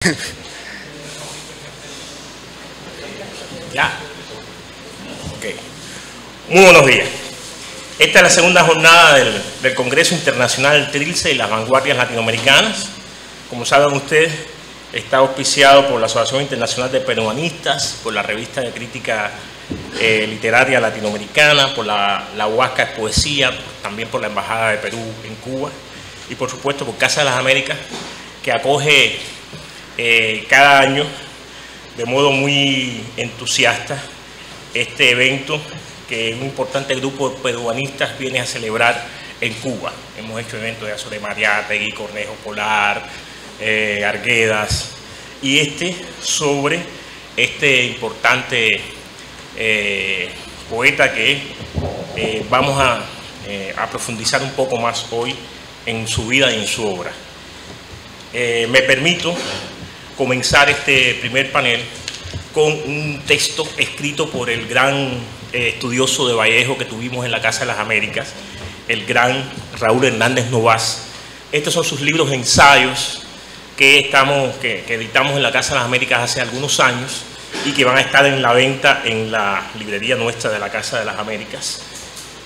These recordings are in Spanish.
Ya. Okay. Muy buenos días. Esta es la segunda jornada del Congreso Internacional Trilce y las Vanguardias Latinoamericanas. Como saben ustedes, está auspiciado por la Asociación Internacional de Peruanistas, por la Revista de Crítica Literaria Latinoamericana, por la Huasca de Poesía, también por la Embajada de Perú en Cuba y por supuesto por Casa de las Américas, que acoge cada año de modo muy entusiasta este evento que un importante grupo de peruanistas viene a celebrar en Cuba. Hemos hecho eventos de Azores Mariátegui, Cornejo Polar, Arguedas, y sobre este importante poeta que vamos a profundizar un poco más hoy en su vida y en su obra. Me permito comenzar este primer panel con un texto escrito por el gran estudioso de Vallejo que tuvimos en la Casa de las Américas, el gran Raúl Hernández Novas. Estos son sus libros de ensayos que editamos en la Casa de las Américas hace algunos años y que van a estar en la venta en la librería nuestra de la Casa de las Américas.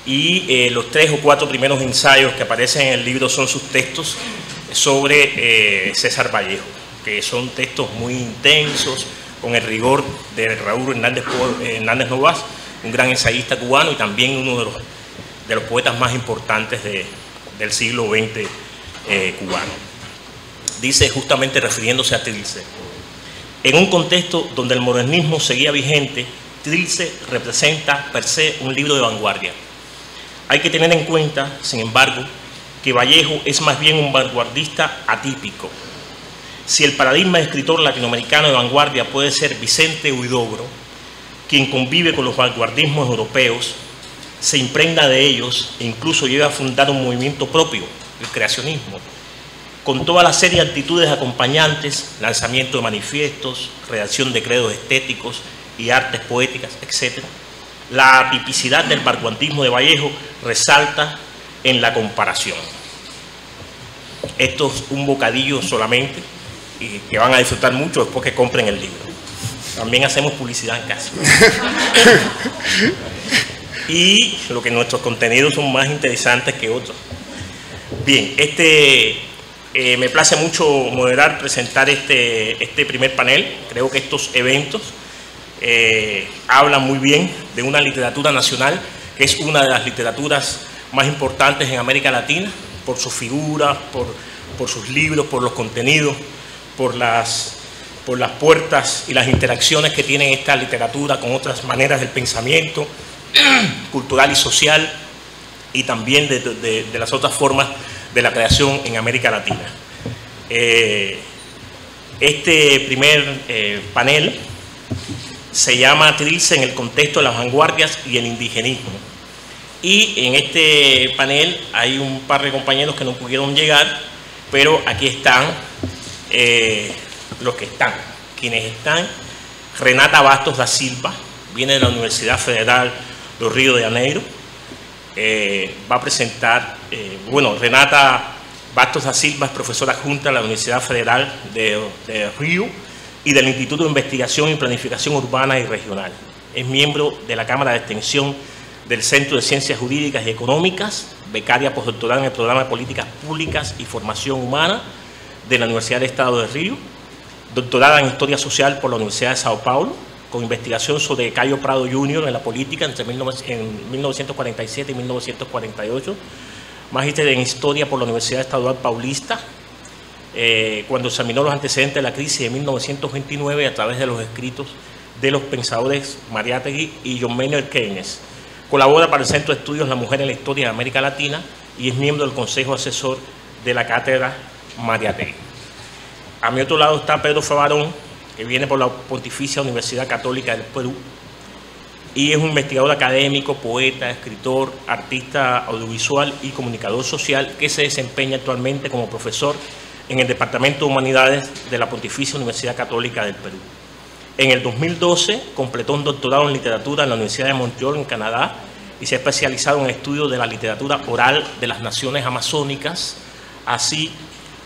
Y los 3 o 4 primeros ensayos que aparecen en el libro son sus textos sobre César Vallejo, que son textos muy intensos, con el rigor de Raúl Hernández Novas, un gran ensayista cubano y también uno de los poetas más importantes del siglo XX cubano. Dice, justamente refiriéndose a Trilce: en un contexto donde el modernismo seguía vigente, Trilce representa per se un libro de vanguardia. Hay que tener en cuenta, sin embargo, que Vallejo es más bien un vanguardista atípico. Si el paradigma de escritor latinoamericano de vanguardia puede ser Vicente Huidobro, quien convive con los vanguardismos europeos, se impregna de ellos e incluso llega a fundar un movimiento propio, el creacionismo, con toda la serie de actitudes acompañantes, lanzamiento de manifiestos, redacción de credos estéticos y artes poéticas, etc. La tipicidad del vanguardismo de Vallejo resalta en la comparación. Esto es un bocadillo solamente, y que van a disfrutar mucho después que compren el libro. También hacemos publicidad en casa. Y lo que nuestros contenidos son más interesantes que otros. Bien, me place mucho moderar, presentar este primer panel. Creo que estos eventos hablan muy bien de una literatura nacional, que es una de las literaturas más importantes en América Latina, por sus figuras, por sus libros, por los contenidos, por las puertas y las interacciones que tiene esta literatura con otras maneras del pensamiento cultural y social, y también de las otras formas de la creación en América Latina. Este primer panel se llama Trilce en el contexto de las vanguardias y el indigenismo. Y en este panel hay un par de compañeros que no pudieron llegar, pero aquí están los que están. Quienes están: Renata Bastos da Silva, viene de la Universidad Federal de Río de Janeiro. Va a presentar, Renata Bastos da Silva es profesora adjunta de la Universidad Federal de Río y del Instituto de Investigación y Planificación Urbana y Regional. Es miembro de la Cámara de Extensión del Centro de Ciencias Jurídicas y Económicas, becaria postdoctoral en el Programa de Políticas Públicas y Formación Humana de la Universidad del Estado de Río, doctorada en Historia Social por la Universidad de Sao Paulo, con investigación sobre Cayo Prado Jr. en la política en 1947 y 1948, magíster en Historia por la Universidad Estadual Paulista, cuando examinó los antecedentes de la crisis de 1929 a través de los escritos de los pensadores Mariátegui y John Maynard Keynes. Colabora para el Centro de Estudios La Mujer en la Historia de América Latina y es miembro del Consejo Asesor de la Cátedra Mariátegui. A mi otro lado está Pedro Favarón, que viene por la Pontificia Universidad Católica del Perú y es un investigador académico, poeta, escritor, artista audiovisual y comunicador social que se desempeña actualmente como profesor en el Departamento de Humanidades de la Pontificia Universidad Católica del Perú. En el 2012 completó un doctorado en literatura en la Universidad de Montreal, en Canadá, y se ha especializado en estudios de la literatura oral de las naciones amazónicas, así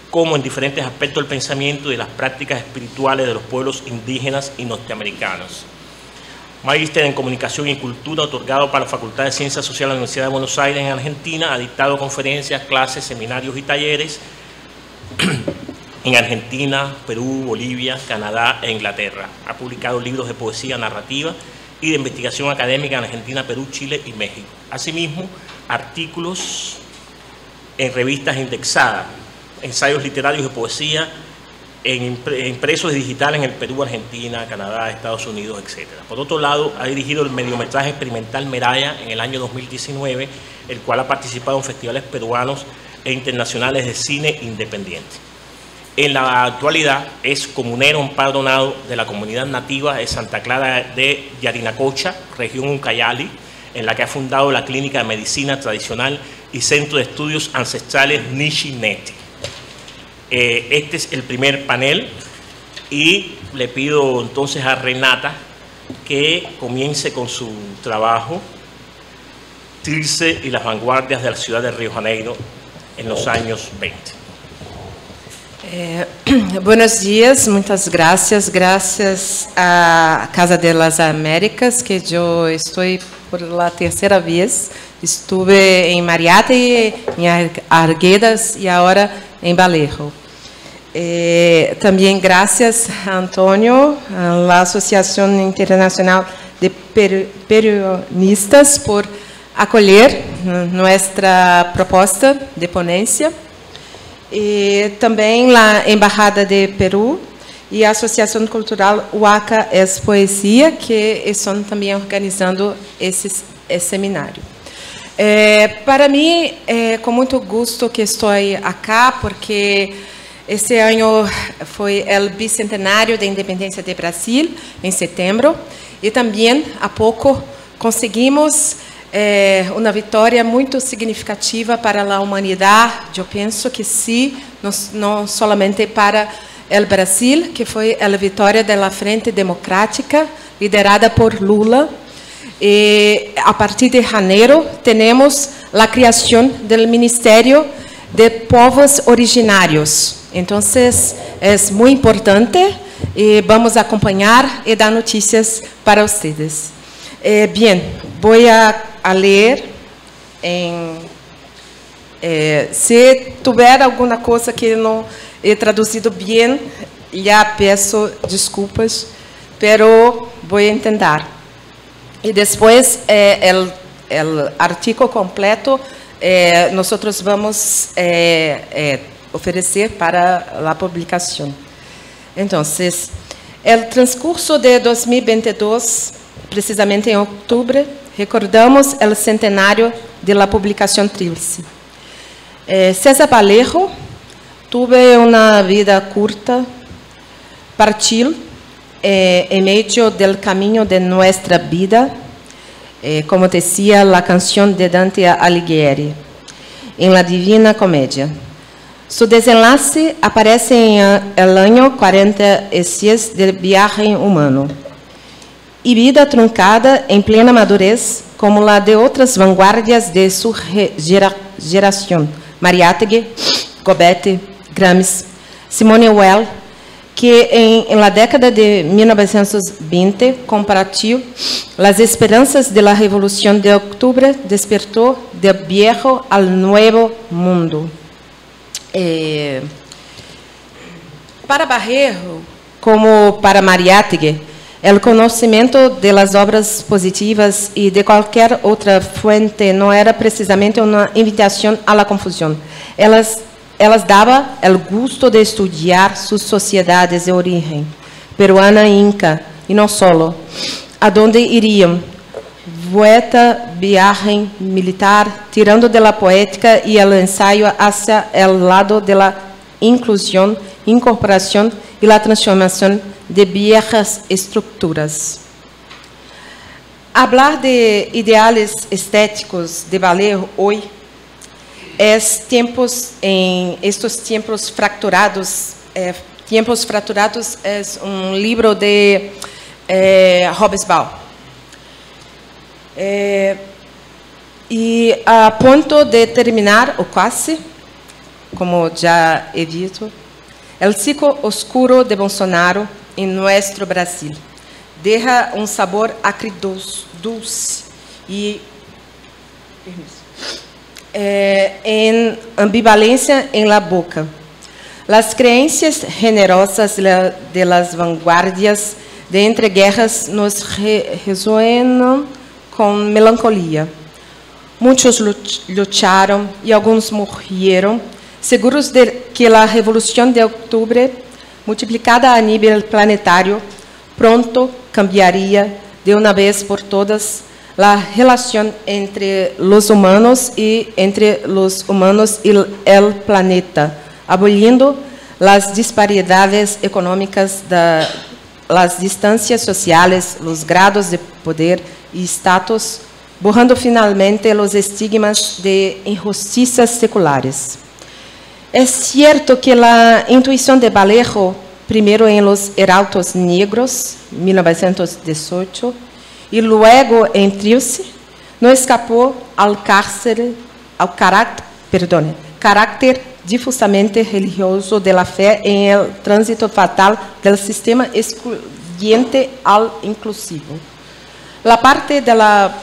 como en diferentes aspectos del pensamiento y de las prácticas espirituales de los pueblos indígenas y norteamericanos. Magíster en Comunicación y Cultura, otorgado para la Facultad de Ciencias Sociales de la Universidad de Buenos Aires en Argentina, ha dictado conferencias, clases, seminarios y talleres en Argentina, Perú, Bolivia, Canadá e Inglaterra. Ha publicado libros de poesía narrativa y de investigación académica en Argentina, Perú, Chile y México. Asimismo, artículos en revistas indexadas, ensayos literarios de poesía impresos y digitales en el Perú, Argentina, Canadá, Estados Unidos, etc. Por otro lado, ha dirigido el mediometraje experimental Meraya en el año 2019, el cual ha participado en festivales peruanos e internacionales de cine independiente. En la actualidad es comunero empadronado de la comunidad nativa de Santa Clara de Yarinacocha, región Ucayali, en la que ha fundado la Clínica de Medicina Tradicional y Centro de Estudios Ancestrales Nishi-Neti. Este es el primer panel y le pido entonces a Renata que comience con su trabajo, Trilce y las vanguardias de la ciudad de Río de Janeiro en los años 20. Buenos días, muchas gracias. Gracias a Casa de las Américas, que yo estoy por la tercera vez. Estuve en Mariate, en Arguedas y ahora en Vallejo. También gracias a Antonio, a la Asociación Internacional de Peronistas por acolher nuestra propuesta de ponencia. Também a Embajada de Peru e a Associação Cultural Huaca es Poesia, que estão também organizando esse seminário. Para mim, com muito gosto que estou aqui, porque este ano foi o bicentenário da independência do Brasil, em setembro, e também, há pouco, conseguimos uma vitória muito significativa para a humanidade. Eu penso que sim, não somente para o Brasil, que foi a vitória da Frente Democrática, liderada por Lula. E a partir de janeiro, temos a criação do Ministério de Povos Originários. Então, é muito importante e vamos acompanhar e dar notícias para vocês. Bien, vou a ler se tiver alguma coisa que não he traduzido bem, já peço desculpas, pero vou tentar. E depois o artigo completo nós vamos oferecer para a publicação. Então, o transcurso de 2022, precisamente em outubro, recordamos o centenário da publicação Trilce. César Vallejo teve uma vida curta, partiu em meio do caminho de nossa vida, como dizia a canção de Dante Alighieri, em La Divina Comédia. Su desenlace aparece em el año 46 del viaje humano. E vida truncada em plena madurez, como la de outras vanguardias de sua geração, Mariátegui, Goethe, Gramsci, Simone Weil, que em la década de 1920 compartiu as esperanças de la Revolução de Outubro, despertou del viejo al nuevo mundo. Para Vallejo, como para Mariátegui, o conhecimento das obras positivas e de qualquer outra fonte não era precisamente uma invitação à confusão. Elas davam o gosto de estudar suas sociedades de origem, peruana e inca, e não solo, aonde iriam. Vuelta, viagem militar, tirando de la poética e el ensaio hacia el lado de la inclusão, incorporação e la transformação de viejas estruturas. Hablar de ideales estéticos de Vallejo hoy estos tiempos fracturados. Tiempos fracturados es un libro de Hobsbawm. E a ponto de terminar, ou quase, como ya he dicho, el ciclo oscuro de Bolsonaro en nuestro Brasil deja un sabor agridulce y en ambivalencia en la boca. Las creencias generosas de las vanguardias de entreguerras nos resuenan con melancolía. Muchos lucharon y algunos murieron, seguros de que la Revolución de Octubre, multiplicada a nivel planetario, pronto cambiaría de una vez por todas la relación entre los humanos y el planeta, aboliendo las disparidades económicas, las distancias sociales, los grados de poder y estatus, borrando finalmente los estigmas de injusticias seculares. Es cierto que la intuición de Vallejo, primero en los Heraldos Negros, 1918, y luego en Trilce, no escapó al carácter difusamente religioso de la fe en el tránsito fatal del sistema excluyente al inclusivo. La parte de la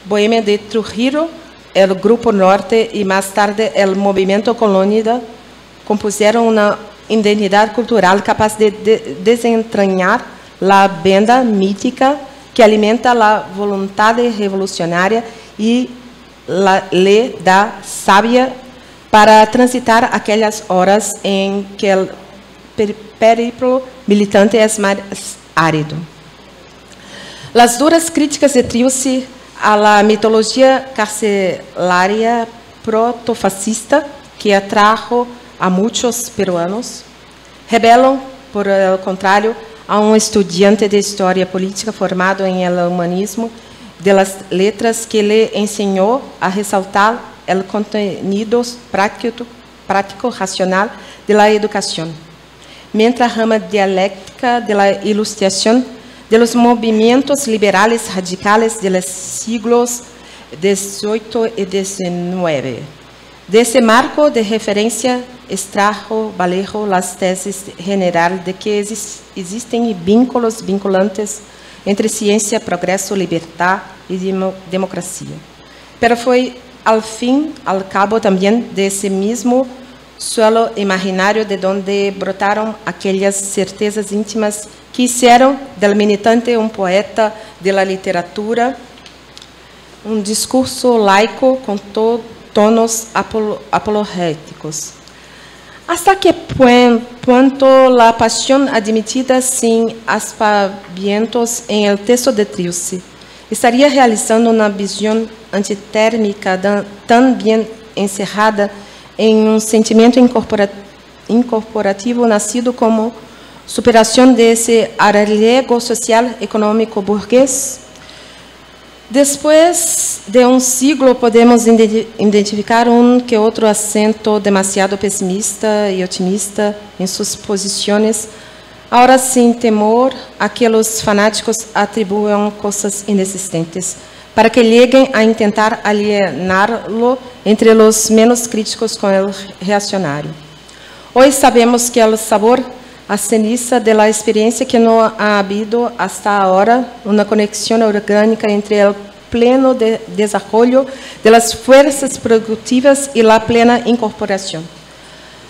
Bohemia de Trujillo, el Grupo Norte y más tarde el Movimiento Colónida compusieron una identidad cultural capaz de desentrañar la venda mítica que alimenta la voluntad revolucionaria y le da savia para transitar aquellas horas en que el periplo militante es más árido. Las duras críticas de Trilce a la mitología carcelaria protofascista que atrajo a muchos peruanos revelan, por el contrario, a un estudiante de historia política formado en el humanismo de las letras que le enseñó a resaltar el contenido práctico racional de la educación, mientras rama dialéctica de la ilustración de los movimientos liberales radicales de los siglos XVIII y XIX. De ese marco de referencia extrajo Vallejo las tesis generales de que existen vínculos vinculantes entre ciencia, progreso, libertad y democracia. Pero fue al fin, al cabo también de ese mismo suelo imaginario de donde brotaron aquellas certezas íntimas que hicieron del militante un poeta de la literatura, un discurso laico con tonos apologéticos. ¿Hasta qué punto la pasión admitida sin aspavientos en el texto de Trilce estaría realizando una visión antitérmica tan bien encerrada en un sentimiento incorporativo nacido como superación de ese arraigo social económico burgués? Después de un siglo podemos identificar un que otro acento demasiado pesimista y optimista en sus posiciones, ahora sin temor a que los fanáticos atribuyan cosas inexistentes, para que lleguen a intentar alienarlo entre los menos críticos con el reaccionario. Hoy sabemos que el sabor a ceniza de la experiencia que no ha habido hasta ahora una conexión orgánica entre el pleno desarrollo de las fuerzas productivas y la plena incorporación,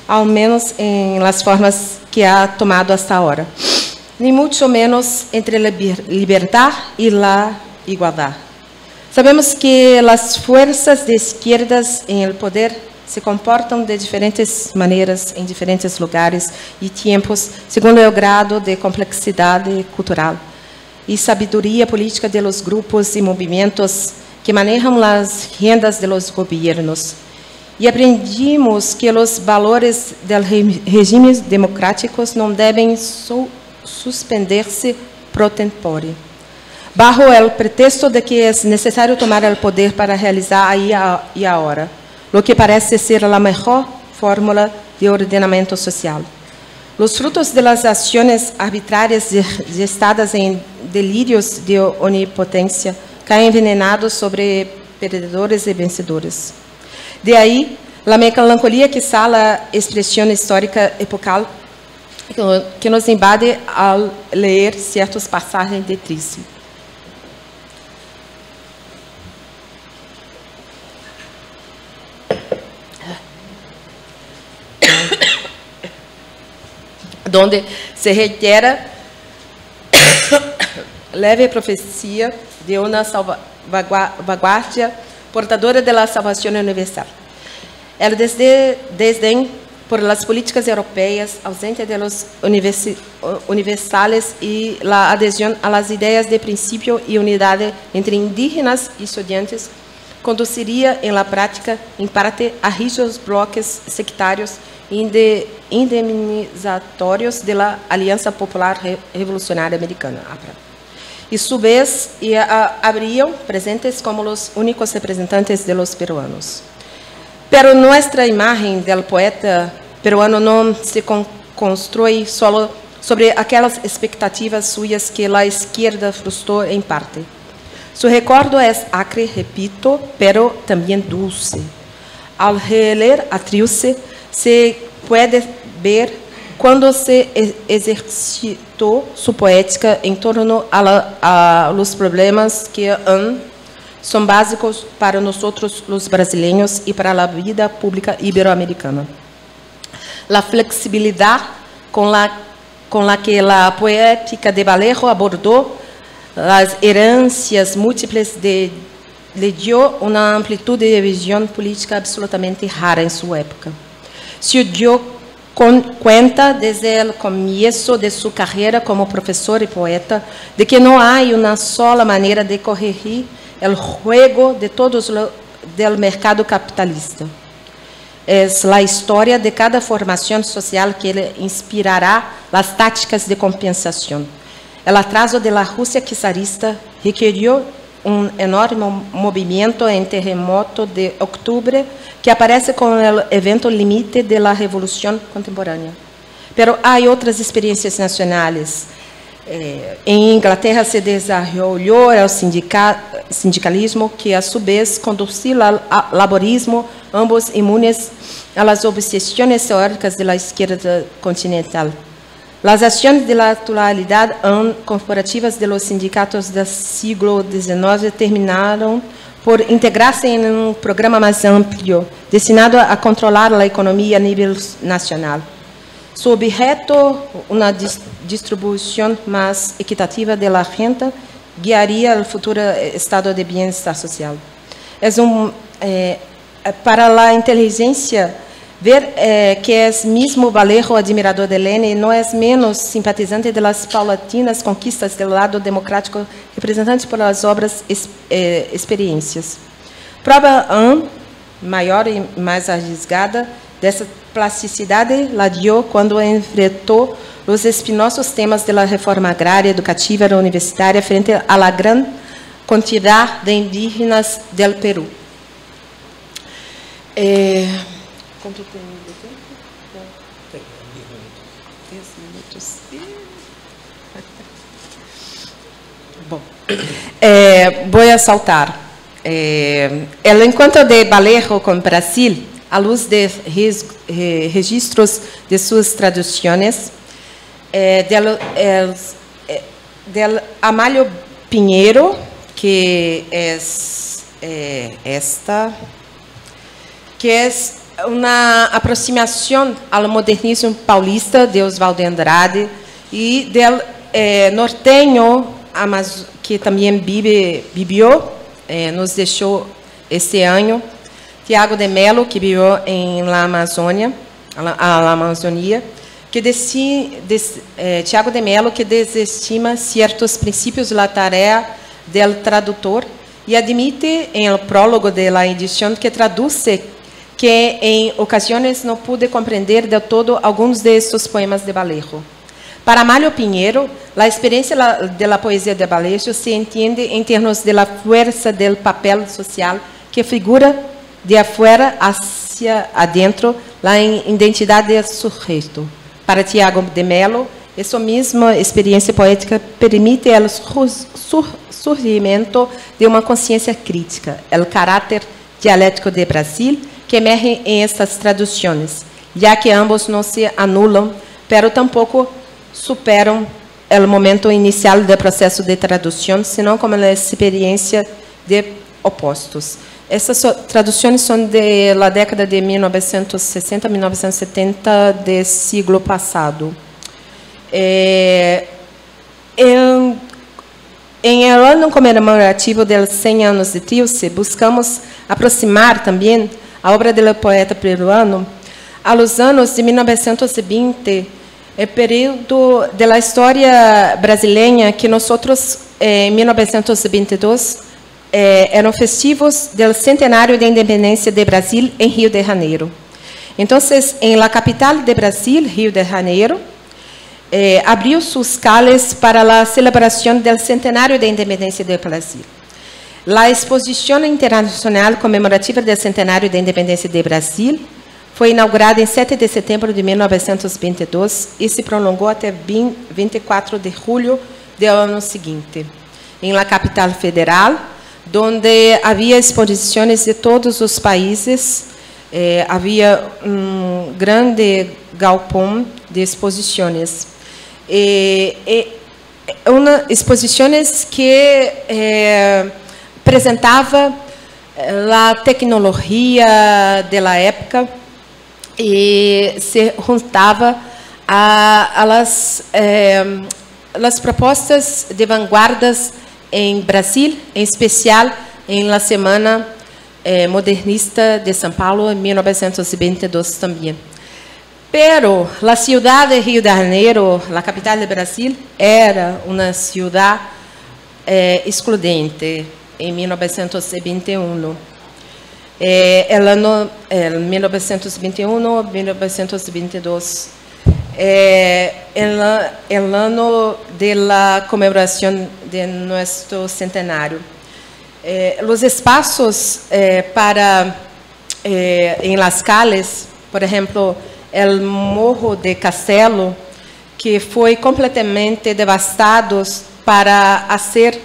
al menos en las formas que ha tomado hasta ahora, ni mucho menos entre la libertad y la igualdad. Sabemos que las fuerzas de izquierdas en el poder se comportam de diferentes maneiras em diferentes lugares e tempos, segundo o grado de complexidade cultural e sabedoria política de los grupos e movimentos que manejam as rendas de los gobiernos. E aprendimos que os valores dos regimes democráticos não devem suspender-se pro tempore, bajo el pretexto de que é necessário tomar o poder para realizar aí e agora, lo que parece ser a melhor fórmula de ordenamento social. Los frutos de las acciones arbitrarias gestadas en delirios de omnipotencia caen envenenados sobre perdedores y vencedores. De ahí La melancolia quizá la expresión histórica epocal que nos invade ao ler certos passagens de Triste. Donde se reitera leve profecia de uma salvaguardia portadora da salvação universal. El desdém por las políticas europeias, ausente de los universales y la adhesión a las ideas de principio y unidad entre indígenas y estudiantes conduciría en la práctica, en parte, a rígidos bloques sectarios indemnizatórios de la Aliança Popular Revolucionária Americana, APRA. Y su vez habrían presentes como los únicos representantes de los peruanos. Pero nuestra imagen del poeta peruano no se construye solo sobre aquelas expectativas suyas que la izquierda frustró en parte. Su recuerdo es acre, repito, pero también dulce. Al releer a Trilce, se puede ver cuando se ejercitó su poética en torno a los problemas que son básicos para nosotros los brasileños y para la vida pública iberoamericana. La flexibilidad con la que la poética de Vallejo abordó las herencias múltiples le dio una amplitud de visión política absolutamente rara en su época. Se dio cuenta desde el comienzo de su carrera como profesor y poeta de que no hay una sola manera de corregir el juego de todos del mercado capitalista. Es la historia de cada formación social que le inspirará las tácticas de compensación. El atraso de la Rusia czarista requirió un enorme movimiento en terremoto de octubre que aparece con el evento límite de la revolución contemporánea. Pero hay otras experiencias nacionales. En Inglaterra se desarrolló el sindicalismo que a su vez condució al laborismo, ambos inmunes a las obsesiones teóricas de la izquierda continental. Las acciones de la actualidad corporativas de los sindicatos del siglo XIX terminaron por integrarse en un programa más amplio, destinado a controlar la economía a nivel nacional. Su objeto, una distribución más equitativa de la renta, guiaría el futuro estado de bienestar social. Para la inteligencia, ver que es mismo Vallejo admirador de Lenin no es menos simpatizante de las paulatinas conquistas del lado democrático representadas por las obras experiencias. Prueba mayor y más arriesgada dessa plasticidade la dio quando enfrentou os espinosos temas da reforma agrária, educativa e universitária frente à la gran quantidade de indígenas del Perú. ¿Cuánto tengo de tiempo? 10 minutos. Bom, voy a saltar. El encuentro de Vallejo con Brasil, à luz de registros de suas traduções, del Amalio Pinheiro, que é uma aproximação ao modernismo paulista de Oswaldo de Andrade e del norteño que também vivió, nos deixou este ano, Tiago de Mello, que viveu em la Amazônia, a Amazônia, Tiago de Mello, que desestima certos princípios da tarefa del tradutor e admite, em el prólogo de la edição, que traduz que em ocasiões não pude compreender del todo alguns de estes poemas de Vallejo. Para Amalio Pinheiro, a experiência de la poesia de Vallejo se entende em termos de la fuerza del papel social que figura de afuera hacia adentro la identidade del sujeito. Para Tiago de Mello, essa mesma experiência poética permite o surgimento de uma consciência crítica, o caráter dialético de Brasil, que emergem em estas traduções, já que ambos não se anulam, pero tampouco superam o momento inicial do processo de tradução, senão como a experiência de opostos. Essas traduções são da década de 1960, 1970 do século passado. Em el ano comemorativo dos 100 anos de Trilce, buscamos aproximar também a obra do poeta peruano a los anos de 1920, o período da história brasileira que nós, em 1922, eram festivos do centenário da independência de Brasil em Rio de Janeiro. Então, em la capital de Brasil, Rio de Janeiro, abriu seus calles para a celebração do centenário da independência do Brasil. A Exposição Internacional Comemorativa do Centenário da Independência do Brasil foi inaugurada em 7 de setembro de 1922 e se prolongou até 24 de julho do ano seguinte, em la capital federal, onde havia exposições de todos os países. Havia grande galpão de exposições. Exposições que apresentava a tecnologia da época e se juntava a las propostas de vanguardas em Brasil, em especial em la Semana Modernista de São Paulo, em 1922 também. Pero a cidade de Rio de Janeiro, a capital do Brasil, era uma cidade excludente em 1921. El ano 1921, 1922, el ano da comemoração de nosso centenário. Os espaços para em las calles, por exemplo, el Morro de Castelo, que foi completamente devastado para fazer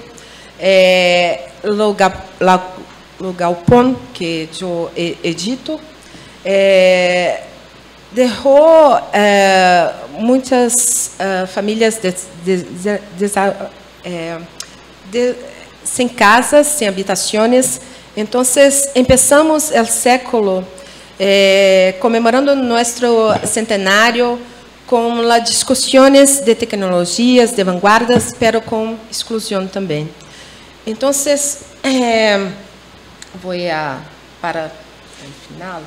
o galpão que eu edito, deixou muitas famílias sem casas, sem habitações. Então, começamos o século comemorando nosso centenário com as discussões de tecnologias, de vanguardas, pero com exclusão também. Então, vou para o final.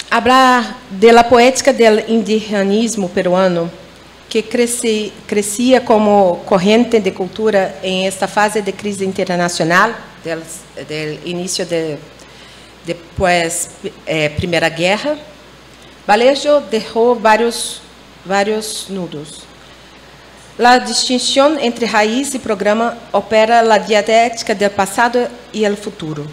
Hablar da poética do indigenismo peruano, que crescia como corrente de cultura em esta fase de crise internacional, do início depois Primeira Guerra. Vallejo deixou vários nudos. A distinção entre raiz e programa opera a dialética do passado e do futuro.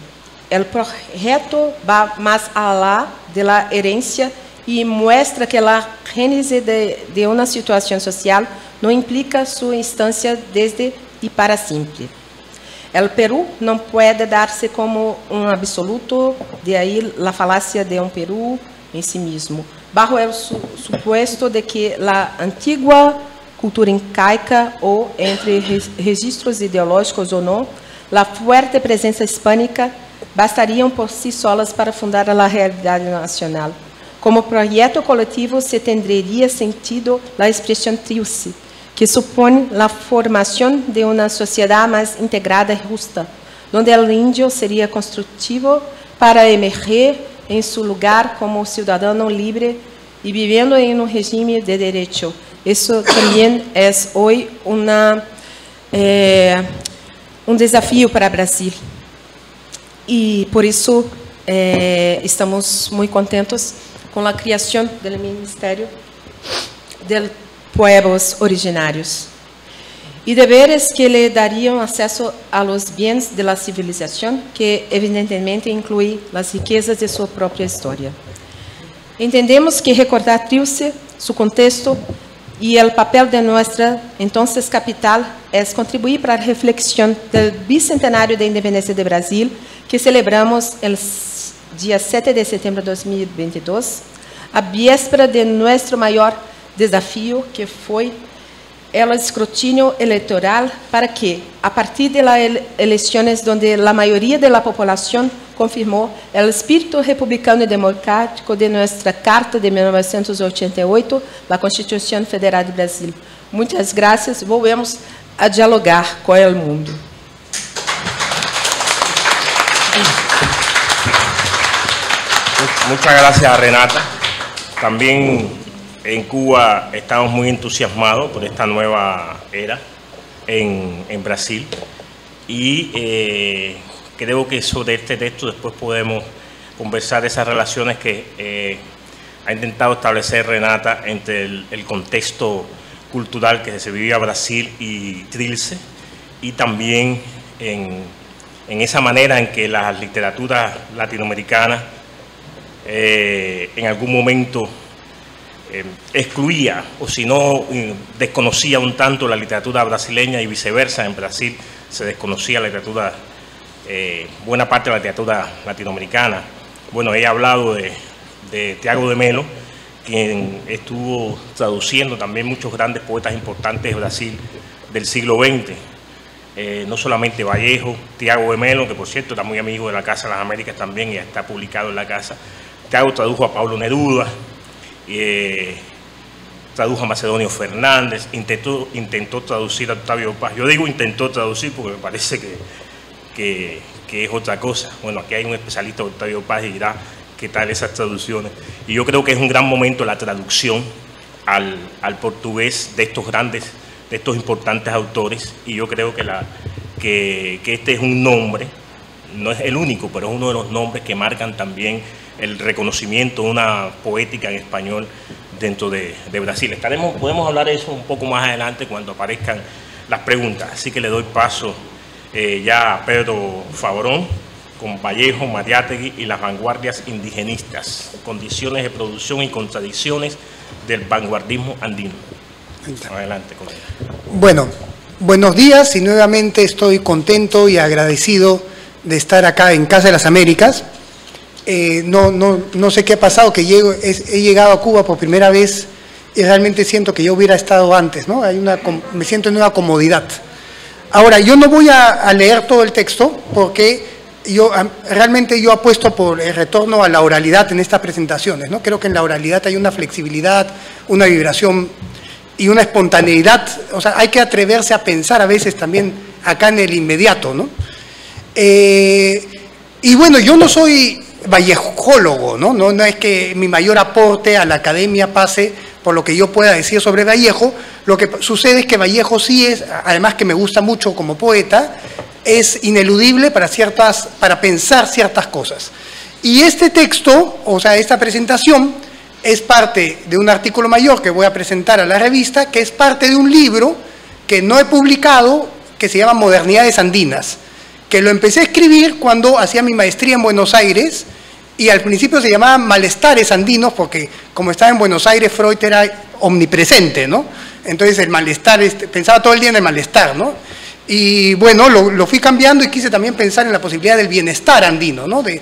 O projeto vai mais além da herência e mostra que a gênese de uma situação social não implica sua instância desde e para sempre. O Peru não pode dar-se como um absoluto, de aí a falácia de um Peru em si mesmo, bajo o suposto de que a antiga cultura incaica ou entre registros ideológicos ou não, a forte presença hispânica bastariam por si solas para fundar a realidade nacional. Como projeto coletivo se tendría sentido a expressão Trilce, que supõe a formação de uma sociedade mais integrada e justa, onde o índio seria construtivo para emerger em seu lugar como cidadão livre e vivendo em um regime de direito. Isso também é hoje desafio para o Brasil. E por isso estamos muito contentos com a criação do Ministério de Pueblos Originários e deveres que lhe dariam acesso a los bens de la civilização, que evidentemente inclui as riquezas de sua própria história. Entendemos que recordar Trilce, seu contexto, y el papel de nuestra entonces capital es contribuir para la reflexión del bicentenario de independencia de Brasil, que celebramos el día 7 de septiembre de 2022, a víspera de nuestro mayor desafío, que fue el escrutinio electoral, para que, a partir de las elecciones donde la mayoría de la población confirmó el espíritu republicano y democrático de nuestra Carta de 1988, la Constitución Federal de Brasil. Muchas gracias. Volvemos a dialogar con el mundo. Muchas gracias, Renata. También en Cuba estamos muy entusiasmados por esta nueva era en Brasil y creo que sobre este texto después podemos conversar esas relaciones que ha intentado establecer Renata entre el contexto cultural que se vivía Brasil y Trilce, y también en esa manera en que la literatura latinoamericana en algún momento excluía, o si no, desconocía un tanto la literatura brasileña y viceversa. En Brasil se desconocía la literatura, buena parte de la literatura latinoamericana. Bueno, he hablado de Tiago de Melo, quien estuvo traduciendo también muchos grandes poetas importantes de Brasil del siglo XX. No solamente Vallejo, Tiago de Melo, que por cierto está muy amigo de la Casa de las Américas también y está publicado en la casa. Tiago tradujo a Pablo Neruda, tradujo a Macedonio Fernández, intentó traducir a Octavio Paz. Yo digo intentó traducir porque me parece que es otra cosa. Bueno, aquí hay un especialista de Octavio Paz y dirá qué tal esas traducciones. Y yo creo que es un gran momento la traducción al portugués de estos importantes autores, y yo creo que este es un nombre, no es el único, pero es uno de los nombres que marcan también el reconocimiento de una poética en español dentro de Brasil. Podemos hablar de eso un poco más adelante cuando aparezcan las preguntas, así que le doy paso ya a Pedro Fabrón con Vallejo, Mariátegui y las vanguardias indigenistas, condiciones de producción y contradicciones del vanguardismo andino. Adelante, colega. Bueno, buenos días, y nuevamente estoy contento y agradecido de estar acá en Casa de las Américas. No sé qué ha pasado, que he llegado a Cuba por primera vez y realmente siento que yo hubiera estado antes, ¿no? Me siento en una comodidad. Ahora, yo no voy a leer todo el texto porque realmente yo apuesto por el retorno a la oralidad en estas presentaciones, ¿no? Creo que en la oralidad hay una flexibilidad, una vibración y una espontaneidad. O sea, hay que atreverse a pensar a veces también acá en el inmediato, ¿no? Y bueno, yo no soy vallejólogo, ¿no? No es que mi mayor aporte a la academia pase por lo que yo pueda decir sobre Vallejo. Lo que sucede es que Vallejo sí es, además que me gusta mucho como poeta, es ineludible para pensar ciertas cosas. Y este texto, o sea, esta presentación, es parte de un artículo mayor que voy a presentar a la revista, que es parte de un libro que no he publicado, que se llama Modernidades Andinas, que lo empecé a escribir cuando hacía mi maestría en Buenos Aires, y al principio se llamaba Malestares Andinos, porque como estaba en Buenos Aires, Freud era omnipresente, ¿no? Entonces el malestar, pensaba todo el día en el malestar, ¿no? Y bueno, lo fui cambiando y quise también pensar en la posibilidad del bienestar andino, ¿no? De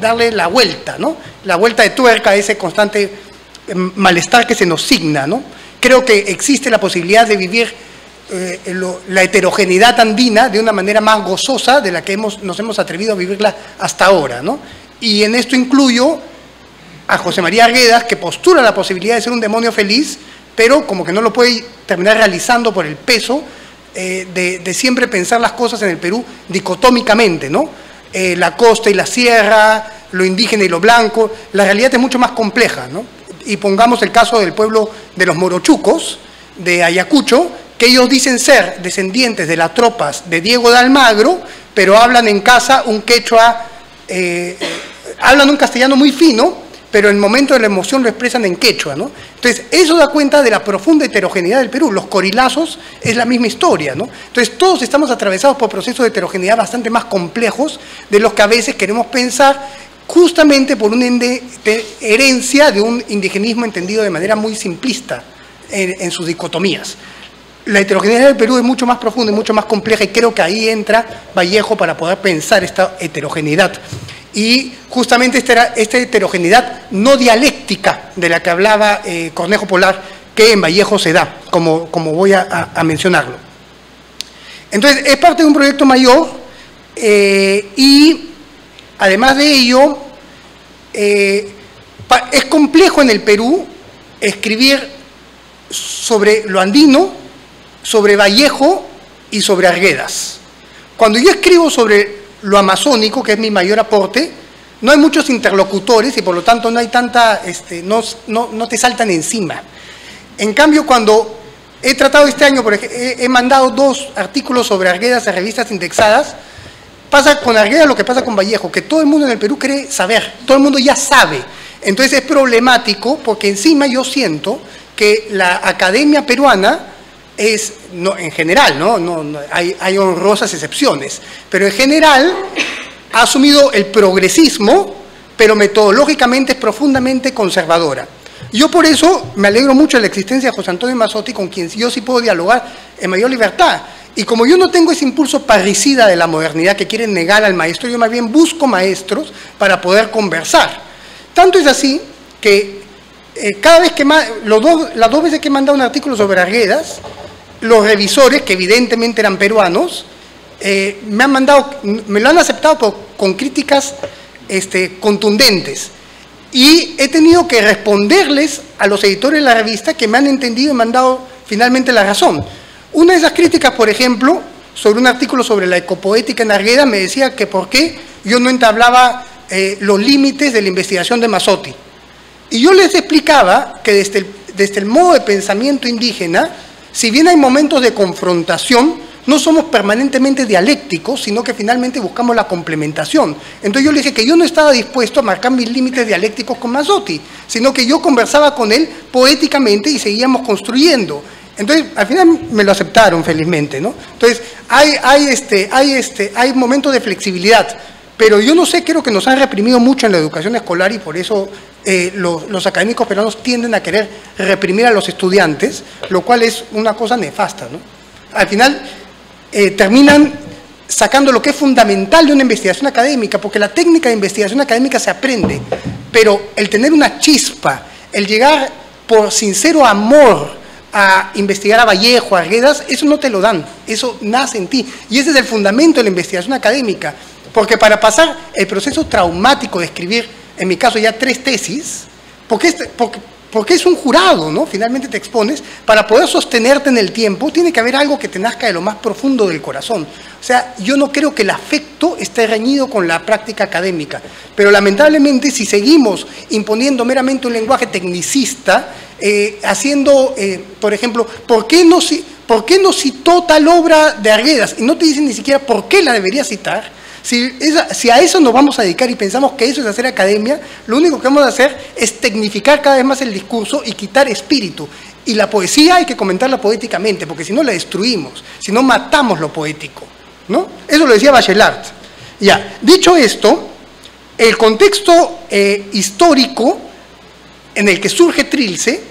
darle la vuelta, ¿no? La vuelta de tuerca a ese constante malestar que se nos signa, ¿no? Creo que existe la posibilidad de vivir la heterogeneidad andina de una manera más gozosa de la que nos hemos atrevido a vivirla hasta ahora, ¿no? Y en esto incluyo a José María Arguedas, que postula la posibilidad de ser un demonio feliz, pero como que no lo puede terminar realizando por el peso de siempre pensar las cosas en el Perú dicotómicamente, ¿no? La costa y la sierra, lo indígena y lo blanco. La realidad es mucho más compleja, ¿no? Y pongamos el caso del pueblo de los morochucos, de Ayacucho, que ellos dicen ser descendientes de las tropas de Diego de Almagro, pero hablan en casa un quechua, hablan un castellano muy fino, pero en el momento de la emoción lo expresan en quechua, ¿no? Entonces, eso da cuenta de la profunda heterogeneidad del Perú. Los corilazos es la misma historia, ¿no? Entonces, todos estamos atravesados por procesos de heterogeneidad bastante más complejos de los que a veces queremos pensar, justamente por una herencia de un indigenismo entendido de manera muy simplista en sus dicotomías. La heterogeneidad del Perú es mucho más profunda y mucho más compleja, y creo que ahí entra Vallejo para poder pensar esta heterogeneidad. Y justamente esta heterogeneidad no dialéctica de la que hablaba Cornejo Polar, que en Vallejo se da, como voy a mencionarlo. Entonces, es parte de un proyecto mayor, y además de ello, es complejo en el Perú escribir sobre lo andino, sobre Vallejo y sobre Arguedas. Cuando yo escribo sobre lo amazónico, que es mi mayor aporte, no hay muchos interlocutores y por lo tanto no hay tanta, no te saltan encima. En cambio, cuando he tratado este año, por ejemplo, he mandado 2 artículos sobre Arguedas a revistas indexadas, pasa con Arguedas lo que pasa con Vallejo, que todo el mundo en el Perú cree saber, todo el mundo ya sabe. Entonces es problemático porque encima yo siento que la academia peruana es, no, en general, hay honrosas excepciones, pero en general ha asumido el progresismo, pero metodológicamente es profundamente conservadora. Yo por eso me alegro mucho de la existencia de José Antonio Mazzotti, con quien yo sí puedo dialogar en mayor libertad. Y como yo no tengo ese impulso parricida de la modernidad que quieren negar al maestro, yo más bien busco maestros para poder conversar. Tanto es así que cada vez que las 2 veces que he mandado un artículo sobre Arguedas, los revisores, que evidentemente eran peruanos, me lo han aceptado con críticas contundentes. Y he tenido que responderles a los editores de la revista, que me han entendido y me han dado finalmente la razón. Una de esas críticas, por ejemplo, sobre un artículo sobre la ecopoética en Arguedas, me decía que por qué yo no entablaba los límites de la investigación de Mazzotti. Y yo les explicaba que desde el modo de pensamiento indígena, si bien hay momentos de confrontación, no somos permanentemente dialécticos, sino que finalmente buscamos la complementación. Entonces yo le dije que yo no estaba dispuesto a marcar mis límites dialécticos con Mazzotti, sino que yo conversaba con él poéticamente y seguíamos construyendo. Entonces, al final me lo aceptaron, felizmente, ¿no? Entonces, hay momentos de flexibilidad, pero yo no sé, creo que nos han reprimido mucho en la educación escolar y por eso los académicos peruanos tienden a querer reprimir a los estudiantes, lo cual es una cosa nefasta, ¿no? Al final, terminan sacando lo que es fundamental de una investigación académica, porque la técnica de investigación académica se aprende, pero el tener una chispa, el llegar por sincero amor a investigar a Vallejo, a Arguedas, eso no te lo dan, eso nace en ti. Y ese es el fundamento de la investigación académica, porque para pasar el proceso traumático de escribir, en mi caso ya 3 tesis, porque es un jurado, ¿no? Finalmente te expones, para poder sostenerte en el tiempo, tiene que haber algo que te nazca de lo más profundo del corazón. O sea, yo no creo que el afecto esté reñido con la práctica académica, pero lamentablemente si seguimos imponiendo meramente un lenguaje tecnicista, haciendo, por ejemplo, ¿por qué no citó tal obra de Arguedas? Y no te dicen ni siquiera por qué la debería citar. Si a eso nos vamos a dedicar y pensamos que eso es hacer academia, lo único que vamos a hacer es tecnificar cada vez más el discurso y quitar espíritu. Y la poesía hay que comentarla poéticamente, porque si no la destruimos, si no matamos lo poético, ¿no? Eso lo decía Bachelard. Ya, dicho esto, el contexto histórico en el que surge Trilce,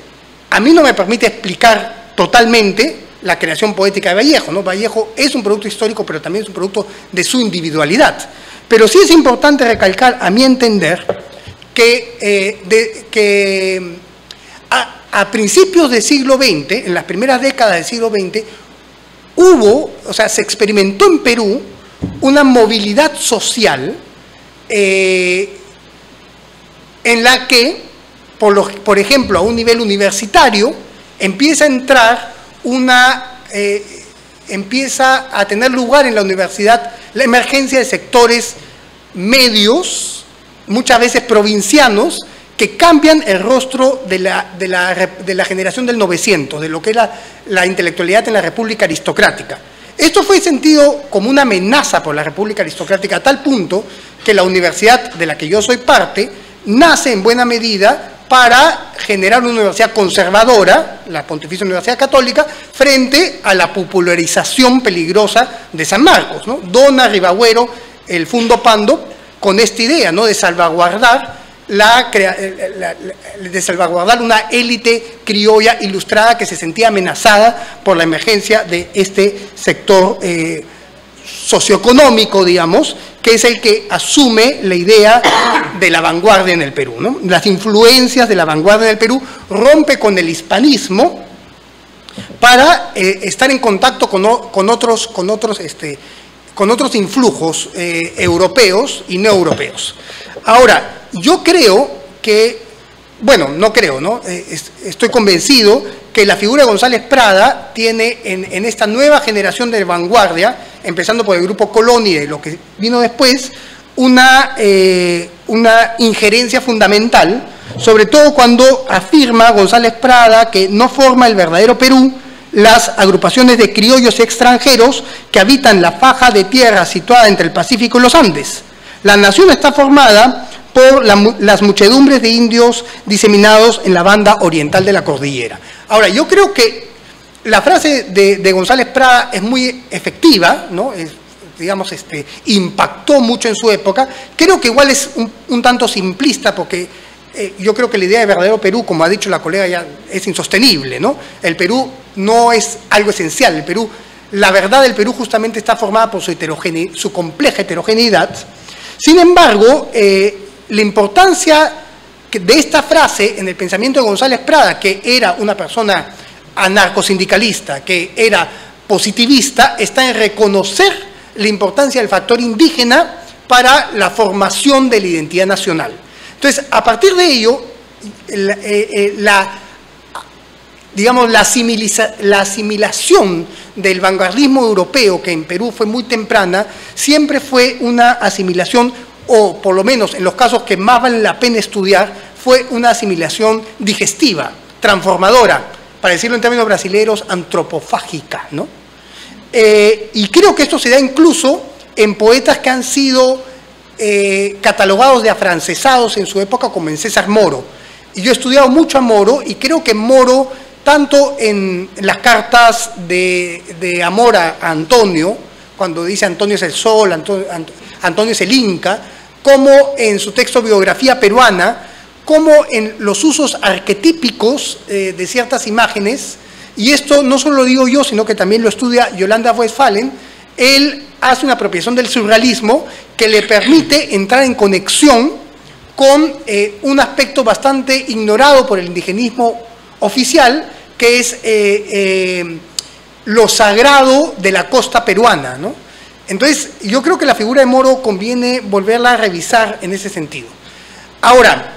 a mí no me permite explicar totalmente la creación poética de Vallejo, ¿no? Vallejo es un producto histórico, pero también es un producto de su individualidad. Pero sí es importante recalcar, a mi entender, que a principios del siglo XX, en las primeras décadas del siglo XX, se experimentó en Perú una movilidad social en la que, por ejemplo, a un nivel universitario, empieza a entrar empieza a tener lugar en la universidad la emergencia de sectores medios, muchas veces provincianos, que cambian el rostro de la generación del 900, de lo que era la intelectualidad en la República Aristocrática. Esto fue sentido como una amenaza por la República Aristocrática, a tal punto que la universidad de la que yo soy parte nace en buena medida para generar una universidad conservadora, la Pontificia Universidad Católica, frente a la popularización peligrosa de San Marcos, ¿no? Dona Ribagüero el Fundo Pando con esta idea, ¿no?, de salvaguardar de salvaguardar una élite criolla ilustrada que se sentía amenazada por la emergencia de este sector socioeconómico, digamos, que es el que asume la idea de la vanguardia en el Perú, ¿no? Las influencias de la vanguardia en el Perú rompe con el hispanismo para estar en contacto con otros influjos europeos y no europeos. Ahora, yo creo que, bueno, no creo, ¿no? Estoy convencido que la figura de González Prada tiene en esta nueva generación de vanguardia, empezando por el grupo Colón y de lo que vino después, una injerencia fundamental, sobre todo cuando afirma González Prada que no forma el verdadero Perú las agrupaciones de criollos extranjeros que habitan la faja de tierra situada entre el Pacífico y los Andes. La nación está formada por las muchedumbres de indios diseminados en la banda oriental de la cordillera. Ahora, yo creo que la frase de González Prada es muy efectiva, ¿no? Digamos, impactó mucho en su época. Creo que igual es un tanto simplista, porque yo creo que la idea de verdadero Perú, como ha dicho la colega, ya es insostenible, ¿no? El Perú no es algo esencial. El Perú, la verdad del Perú justamente está formada por su compleja heterogeneidad. Sin embargo, la importancia de esta frase en el pensamiento de González Prada, que era una persona anarcosindicalista, que era positivista, está en reconocer la importancia del factor indígena para la formación de la identidad nacional. Entonces, a partir de ello, la asimilación del vanguardismo europeo, que en Perú fue muy temprana, siempre fue una asimilación, o por lo menos en los casos que más vale la pena estudiar, fue una asimilación digestiva, transformadora, para decirlo en términos brasileños, antropofágica, ¿no? Y creo que esto se da incluso en poetas que han sido catalogados de afrancesados en su época, como en César Moro. Y yo he estudiado mucho a Moro, y creo que Moro, tanto en las cartas de amor a Antonio, cuando dice Antonio es el sol, Antonio es el Inca, como en su texto Biografía Peruana, como en los usos arquetípicos de ciertas imágenes, y esto no solo lo digo yo, sino que también lo estudia Yolanda Westphalen. Él hace una apropiación del surrealismo que le permite entrar en conexión con un aspecto bastante ignorado por el indigenismo oficial, que es lo sagrado de la costa peruana, ¿no? Entonces, yo creo que la figura de Moro conviene volverla a revisar en ese sentido. Ahora,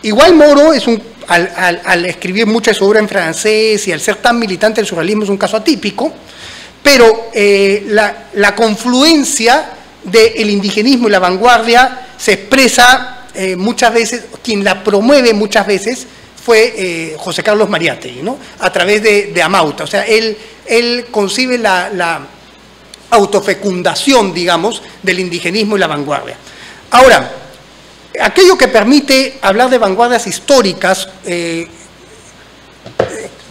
igual Moro es al escribir mucha de su obra en francés y al ser tan militante del surrealismo es un caso atípico, pero la confluencia del indigenismo y la vanguardia se expresa muchas veces, quien la promueve muchas veces fue José Carlos Mariátegui, ¿no? A través de Amauta. O sea, él concibe la autofecundación, digamos, del indigenismo y la vanguardia. Ahora, aquello que permite hablar de vanguardias históricas,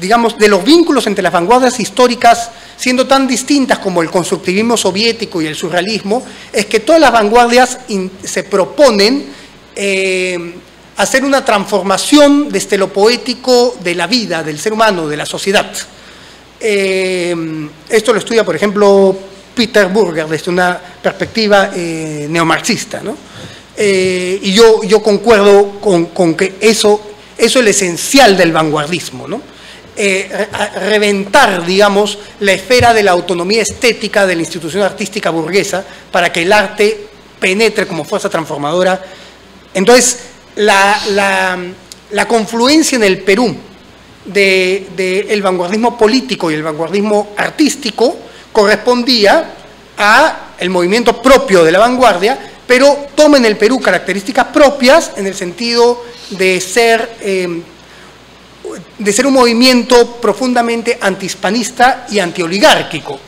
digamos, de los vínculos entre las vanguardias históricas siendo tan distintas como el constructivismo soviético y el surrealismo, es que todas las vanguardias se proponen hacer una transformación desde lo poético de la vida, del ser humano, de la sociedad. Esto lo estudia, por ejemplo, Peter Burger desde una perspectiva neomarxista, ¿no? Y yo concuerdo con que eso es lo esencial del vanguardismo, ¿no? Reventar, digamos, la esfera de la autonomía estética de la institución artística burguesa para que el arte penetre como fuerza transformadora. Entonces, la confluencia en el Perú del vanguardismo político y el vanguardismo artístico correspondía al movimiento propio de la vanguardia, pero toma en el Perú características propias en el sentido de ser un movimiento profundamente antihispanista y antioligárquico.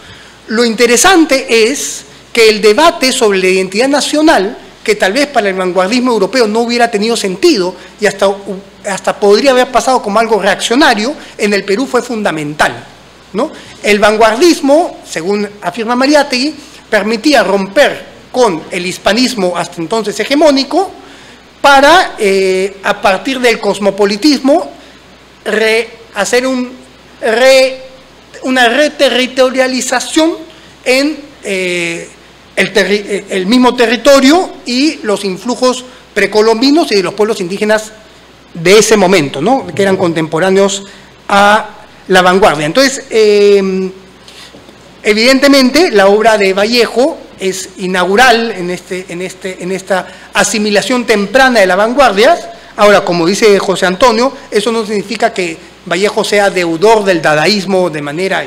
Lo interesante es que el debate sobre la identidad nacional, que tal vez para el vanguardismo europeo no hubiera tenido sentido y hasta podría haber pasado como algo reaccionario, en el Perú fue fundamental, ¿no? El vanguardismo, según afirma Mariátegui, permitía romper con el hispanismo hasta entonces hegemónico para, a partir del cosmopolitismo, hacer una reterritorialización en el mismo territorio y los influjos precolombinos y de los pueblos indígenas de ese momento, ¿no? Que eran contemporáneos a la vanguardia. Entonces, evidentemente, la obra de Vallejo es inaugural en esta asimilación temprana de la vanguardia. Ahora, como dice José Antonio, eso no significa que Vallejo sea deudor del dadaísmo de manera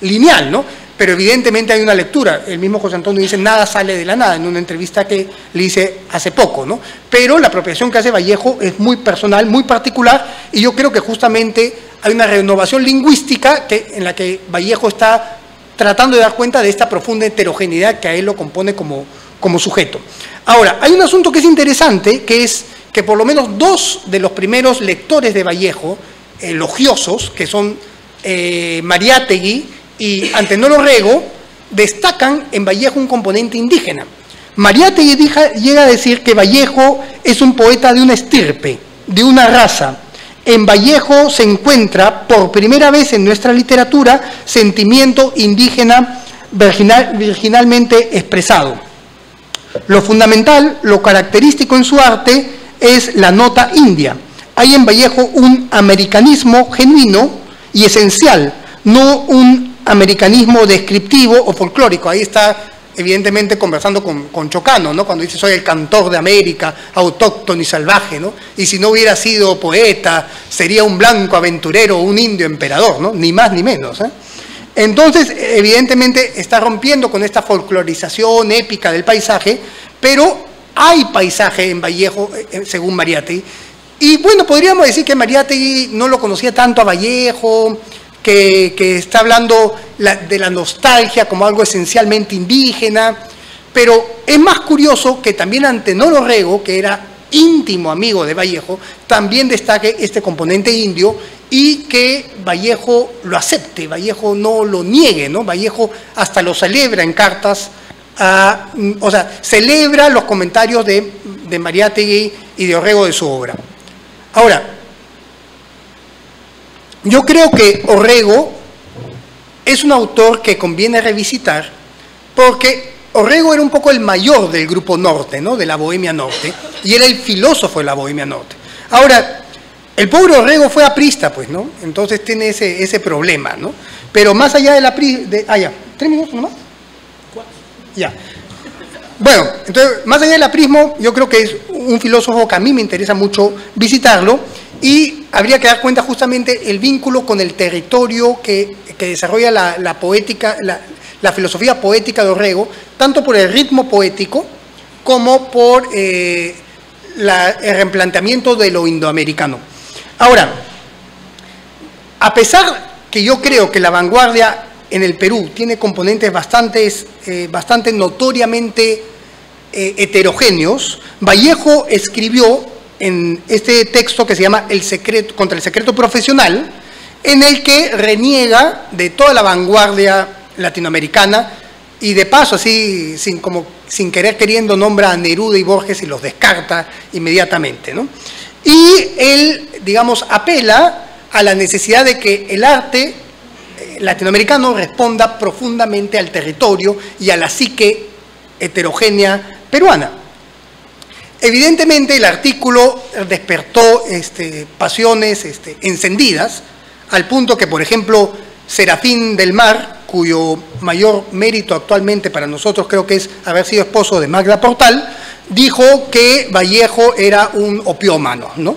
lineal, ¿no? Pero evidentemente hay una lectura. El mismo José Antonio dice, nada sale de la nada, en una entrevista que le hice hace poco, ¿no? Pero la apropiación que hace Vallejo es muy personal, muy particular, y yo creo que justamente hay una renovación lingüística en la que Vallejo está tratando de dar cuenta de esta profunda heterogeneidad que a él lo compone como sujeto. Ahora, hay un asunto que es interesante, que es que por lo menos dos de los primeros lectores de Vallejo, elogiosos, que son Mariátegui y Antenor Orrego, destacan en Vallejo un componente indígena. Mariátegui llega a decir que Vallejo es un poeta de una estirpe, de una raza. En Vallejo se encuentra por primera vez en nuestra literatura sentimiento indígena virginalmente expresado. Lo fundamental, lo característico en su arte es la nota india. Hay en Vallejo un americanismo genuino y esencial, no un americanismo descriptivo o folclórico. Ahí está evidentemente conversando con Chocano, ¿no? Cuando dice soy el cantor de América, autóctono y salvaje, ¿no? Y si no hubiera sido poeta, sería un blanco aventurero o un indio emperador, ¿no? Ni más ni menos, ¿eh? Entonces, evidentemente está rompiendo con esta folclorización épica del paisaje, pero hay paisaje en Vallejo, según Mariátegui. Y bueno, podríamos decir que Mariátegui no lo conocía tanto a Vallejo, que está hablando de la nostalgia como algo esencialmente indígena, pero es más curioso que también Antenor Orrego, que era íntimo amigo de Vallejo, también destaque este componente indio y que Vallejo lo acepte, Vallejo no lo niegue, ¿no? Vallejo hasta lo celebra en cartas, o sea, celebra los comentarios de Mariátegui y de Orrego de su obra. Ahora, yo creo que Orrego es un autor que conviene revisitar porque Orrego era un poco el mayor del grupo norte, ¿no? De la Bohemia Norte, y era el filósofo de la Bohemia Norte. Ahora, el pobre Orrego fue aprista, pues, ¿no? Entonces tiene ese problema, ¿no? Pero más allá de la ya, 3 minutos nomás. Ya. Bueno, entonces, más allá del aprismo, yo creo que es un filósofo que a mí me interesa mucho visitarlo, y habría que dar cuenta justamente el vínculo con el territorio que desarrolla la poética, la filosofía poética de Orrego, tanto por el ritmo poético como por el replanteamiento de lo indoamericano. Ahora, a pesar que yo creo que la vanguardia en el Perú tiene componentes bastante notoriamente heterogéneos, Vallejo escribió en este texto que se llama Contra el secreto profesional, en el que reniega de toda la vanguardia latinoamericana y de paso, así sin querer queriendo, nombra a Neruda y Borges y los descarta inmediatamente, ¿no? Y él, digamos, apela a la necesidad de que el arte latinoamericano responda profundamente al territorio y a la psique heterogénea peruana. Evidentemente el artículo despertó pasiones encendidas, al punto que, por ejemplo, Serafín del Mar, cuyo mayor mérito actualmente para nosotros creo que es haber sido esposo de Magda Portal, dijo que Vallejo era un opiómano, ¿no?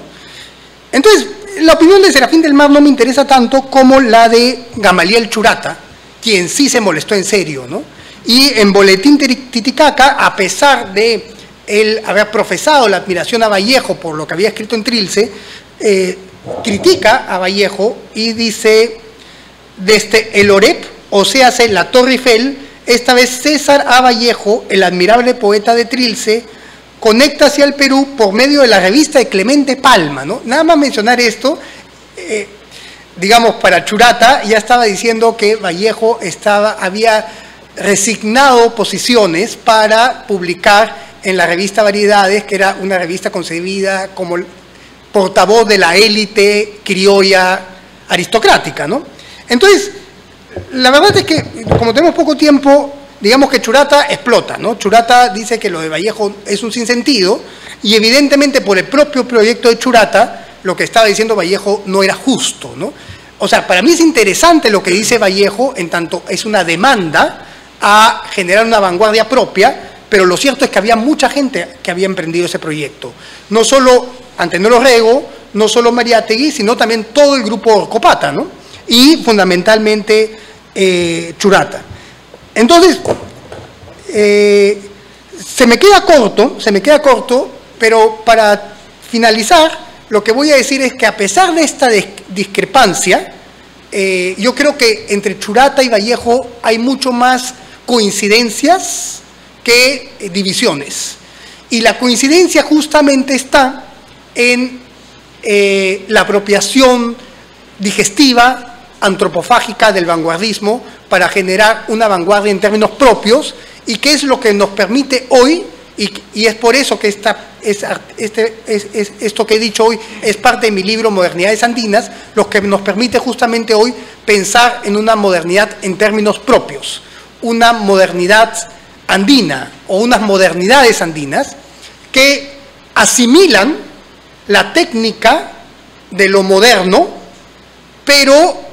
Entonces, la opinión de Serafín del Mar no me interesa tanto como la de Gamaliel Churata, quien sí se molestó en serio, ¿no? Y en Boletín Titicaca, a pesar de él haber profesado la admiración a Vallejo por lo que había escrito en Trilce, critica a Vallejo y dice: desde el Oreb, o sea, la Torre Eiffel, esta vez César A. Vallejo, el admirable poeta de Trilce, conecta hacia el Perú por medio de la revista de Clemente Palma, ¿no? Nada más mencionar esto, digamos, para Churata ya estaba diciendo que Vallejo había resignado posiciones para publicar en la revista Variedades, que era una revista concebida como el portavoz de la élite criolla aristocrática, ¿no? Entonces, la verdad es que, como tenemos poco tiempo, digamos que Churata explota, ¿no? Churata dice que lo de Vallejo es un sinsentido, y evidentemente por el propio proyecto de Churata, lo que estaba diciendo Vallejo no era justo, ¿no? O sea, para mí es interesante lo que dice Vallejo, en tanto es una demanda a generar una vanguardia propia, pero lo cierto es que había mucha gente que había emprendido ese proyecto. No solo Antenor Orrego, no solo Mariátegui, sino también todo el grupo Orcopata, ¿no? Y fundamentalmente Churata. Entonces, se me queda corto, pero para finalizar, lo que voy a decir es que a pesar de esta discrepancia, yo creo que entre Churata y Vallejo hay mucho más coincidencias que divisiones. Y la coincidencia justamente está en la apropiación digestiva, antropofágica del vanguardismo para generar una vanguardia en términos propios, y que es lo que nos permite hoy, y es por eso que esto que he dicho hoy es parte de mi libro Modernidades Andinas, lo que nos permite justamente hoy pensar en una modernidad en términos propios, una modernidad andina o unas modernidades andinas que asimilan la técnica de lo moderno, pero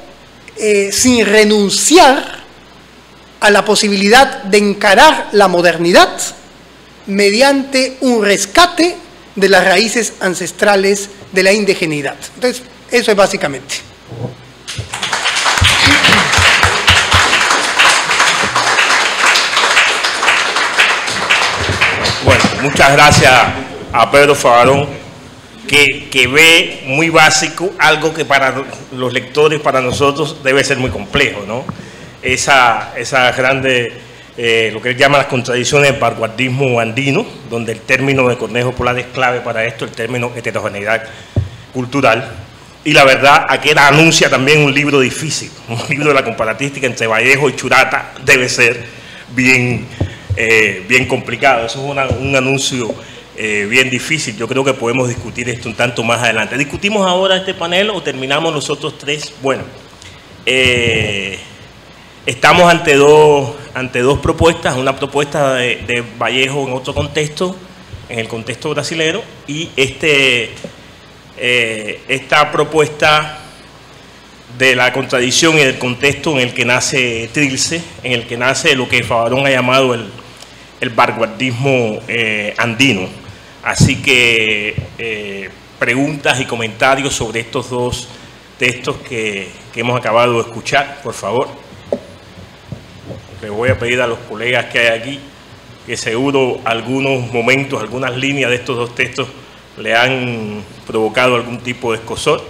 sin renunciar a la posibilidad de encarar la modernidad mediante un rescate de las raíces ancestrales de la indigeneidad. Entonces, eso es básicamente. Bueno, muchas gracias a Pedro Favarón, que ve muy básico algo que para los lectores, para nosotros, debe ser muy complejo, ¿no? Esa grande, lo que él llama las contradicciones del vanguardismo andino, donde el término de Cornejo Polar es clave para esto, el término heterogeneidad cultural. Y la verdad, aquel anuncia también un libro difícil, un libro de la comparatística entre Vallejo y Churata debe ser bien complicado. Eso es un anuncio bien difícil. Yo creo que podemos discutir esto un tanto más adelante. ¿Discutimos ahora este panel o terminamos nosotros tres? Bueno, estamos ante dos propuestas, una propuesta de Vallejo en otro contexto, en el contexto brasilero, y esta propuesta de la contradicción y del contexto en el que nace Trilce, en el que nace lo que Favarón ha llamado el vanguardismo andino. Así que preguntas y comentarios sobre estos dos textos que hemos acabado de escuchar, por favor. Le voy a pedir a los colegas que hay aquí, que seguro algunos momentos, algunas líneas de estos dos textos le han provocado algún tipo de escozor.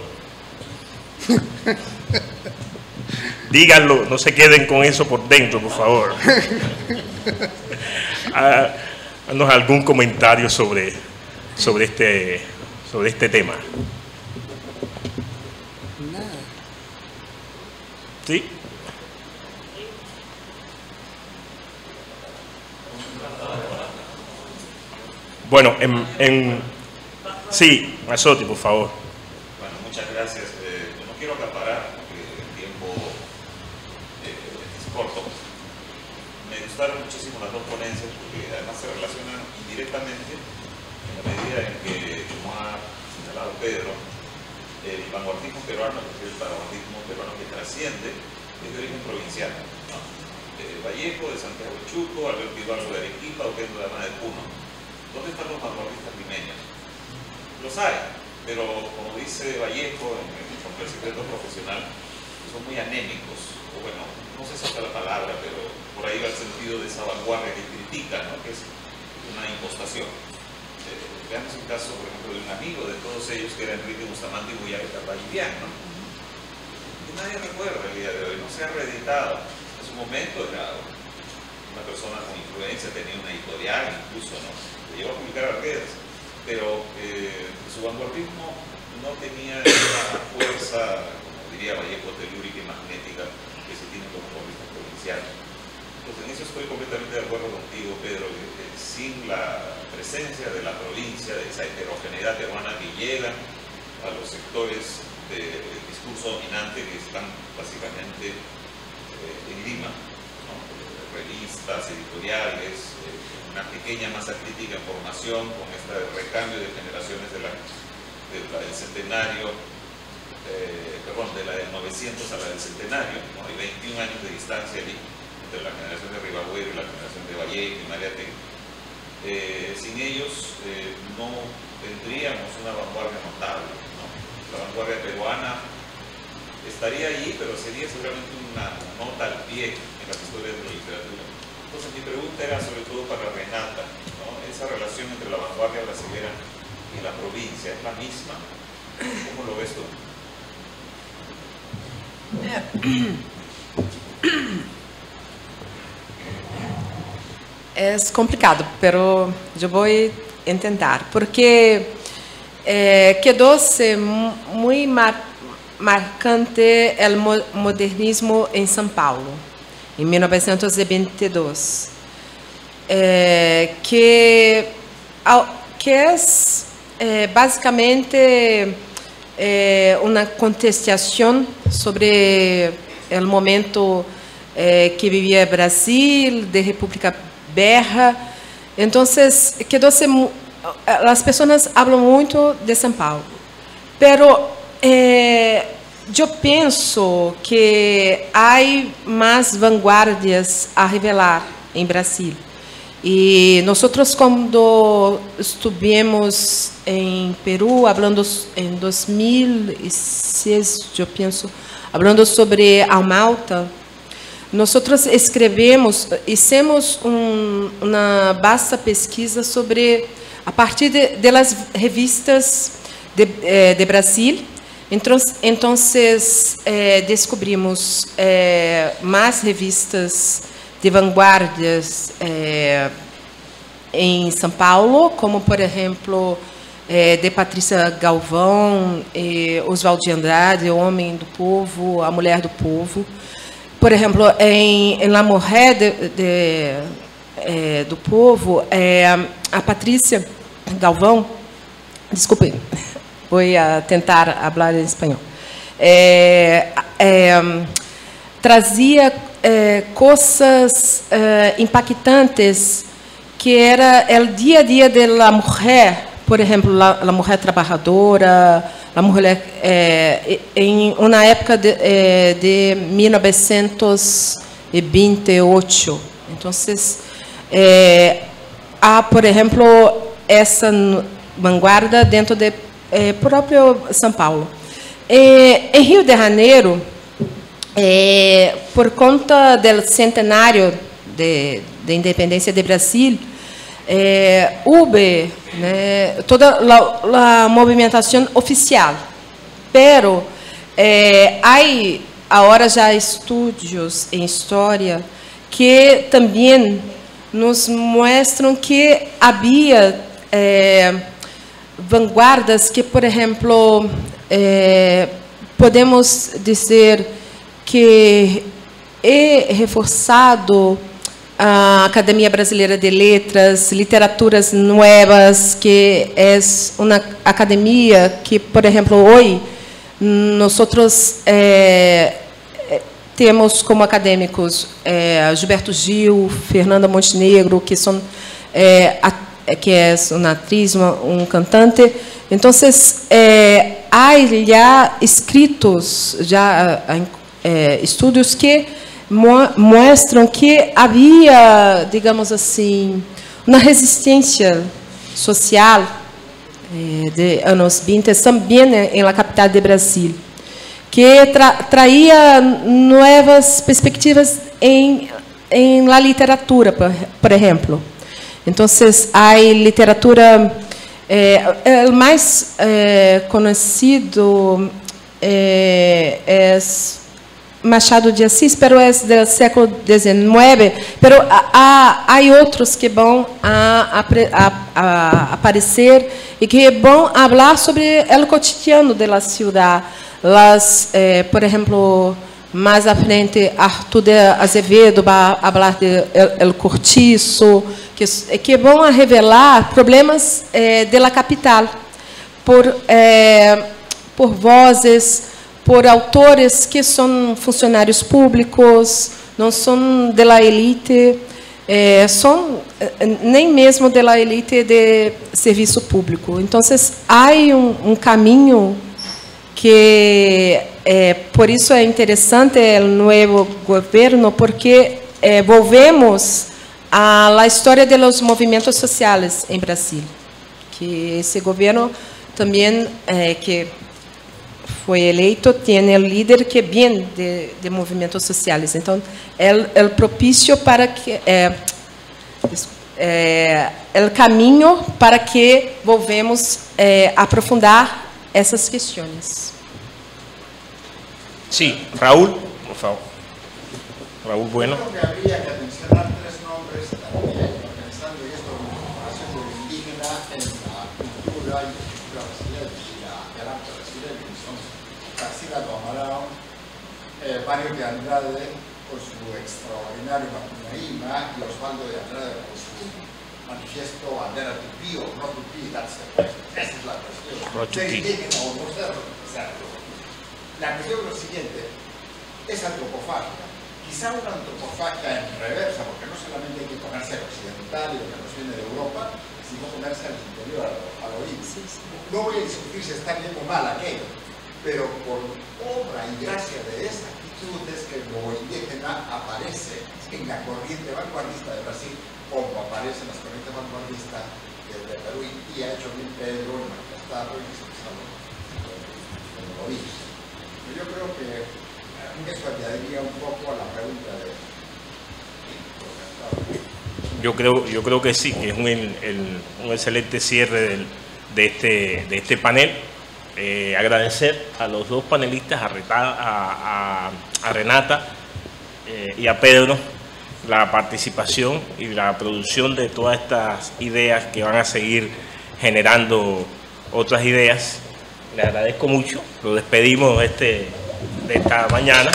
Díganlo, no se queden con eso por dentro, por favor. Haznos algún comentario sobre este tema. ¿Sí? Bueno, sí, Mazzotti, por favor. Bueno, muchas gracias. No quiero acaparar porque el tiempo es corto. Me gustaron muchísimo las dos ponencias porque además se relacionan indirectamente en la medida en que, como ha señalado Pedro, el vanguardismo peruano, que es el vanguardismo peruano que trasciende, es de origen provincial, ¿no? Vallejo, de Santiago de Chuco, Alberto Ibarzo de Arequipa, Oquendo de Arana de Puno. ¿Dónde están los vanguardistas limeños? Los hay, pero como dice Vallejo en el secreto profesional, son muy anémicos, o bueno, no sé si es la palabra, pero por ahí va el sentido de esa vanguardia que critica, ¿no? Que es una impostación. Veamos un caso, por ejemplo, de un amigo de todos ellos, que era Enrique Bustamante y Guyave Carvallivian, ¿no? Que nadie recuerda el día de hoy, no se ha reeditado. En su momento era una persona con influencia, tenía una editorial incluso, ¿no? Le llegó a publicar Arquedas, pero su vanguardismo no tenía esa fuerza, como diría Vallejo, telúrica y magnética que se tiene con los vanguardistas provinciales. Pues en eso estoy completamente de acuerdo contigo, Pedro. Sin la presencia de la provincia, de esa heterogeneidad peruana que llega a los sectores del discurso dominante que están básicamente en Lima, ¿no? Revistas, editoriales, una pequeña masa crítica en formación con este recambio de generaciones de la del centenario, de la del 900 a la del centenario, ¿no? Hay 21 años de distancia allí entre la generación de Ribagüero y la generación de Vallejo y Mariátegui. Sin ellos no tendríamos una vanguardia notable, ¿no? La vanguardia peruana estaría allí, pero sería seguramente una nota al pie en las historias de la literatura. Entonces mi pregunta era sobre todo para Renata, ¿no? Esa relación entre la vanguardia brasilera y la provincia, ¿es la misma? ¿Cómo lo ves tú? É complicado, pero eu vou tentar, porque quedou-se muito marcante o modernismo em São Paulo, em 1922, que é basicamente uma contestação sobre o momento que vivia Brasil, de República Berra. Então, quedou-se, as pessoas falam muito de São Paulo, pero eu penso que há mais vanguardias a revelar em Brasil. E nós, quando estivemos em Peru, falando em 2006, eu penso, falando sobre Alma Ata, nós hicimos uma vasta pesquisa sobre, a partir das revistas de Brasil. Então, descobrimos mais revistas de vanguardias em São Paulo, como, por exemplo, de Patrícia Galvão, Oswaldo de Andrade, O Homem do Povo, A Mulher do Povo. Por exemplo, em La Mulher do Povo, a Patrícia Galvão, desculpe, vou tentar falar em espanhol, trazia coisas impactantes que era o dia a dia da mulher, por exemplo, a mulher trabalhadora, a mulher em uma época de 1928. Então, há, por exemplo, essa vanguarda dentro de próprio São Paulo. Em Rio de Janeiro, por conta do centenário de independência do Brasil, houve toda a movimentação oficial, pero há agora já estudos em história que também nos mostram que havia vanguardas que, por exemplo, podemos dizer que é reforçado a Academia Brasileira de Letras, Literaturas Novas, que é uma academia que, por exemplo, hoje, nós temos como acadêmicos Gilberto Gil, Fernanda Montenegro, que são que é uma atriz, um cantante. Então, há já escritos, já estudos que mostram que havia, digamos assim, uma resistência social de anos 20 também na capital de Brasil, que traía novas perspectivas em la literatura, por exemplo. Então, há literatura, o mais conhecido é Machado de Assis, pero é do século XIX, pero há outros que vão aparecer e que vão falar sobre o cotidiano da cidade. Por exemplo, mais à frente, Arthur de Azevedo vai falar de El Cortiço, que vão revelar problemas da capital, por vozes, por autores que são funcionários públicos, não são da elite, são nem mesmo da elite de serviço público. Então, há caminho que, por isso é interessante o novo governo, porque volvemos à história dos movimentos sociais em Brasil, que esse governo também, que foi eleito, tem o líder que vem de movimentos sociais. Então, é o propício para que o caminho para que volvemos aprofundar essas questões. Sí, Raúl, por favor. Raúl Bueno. Creo que habría que mencionar tres nombres también, pensando en esto como comparación de lo indígena en la cultura y cultura brasileña y el arte brasileño, que son Tarsila do Amaral, Mario de Andrade con su extraordinario Macunaíma y Osvaldo de Andrade con su manifiesto Bandera Tupí o No Tupí, esa es la cuestión. Ser indígena o no serlo. La cuestión es lo siguiente, es antropofagia. Quizá una antropofagia en reversa, porque no solamente hay que ponerse al occidental y lo que nos viene de Europa, sino ponerse al interior, al oído. No voy a discutir si está bien o mal aquello, pero por obra y gracia de esa actitud es que lo indígena aparece en la corriente vanguardista de Brasil, como aparece en las corrientes vanguardistas de Perú y ha hecho bien Pedro, el manifestado y el lo dice. Yo creo que eso añadiría un poco a la pregunta de... Yo creo que sí, que es un excelente cierre de este panel. Agradecer a los dos panelistas, a Renata y a Pedro, la participación y la producción de todas estas ideas que van a seguir generando otras ideas. Le agradezco mucho, lo despedimos de esta mañana.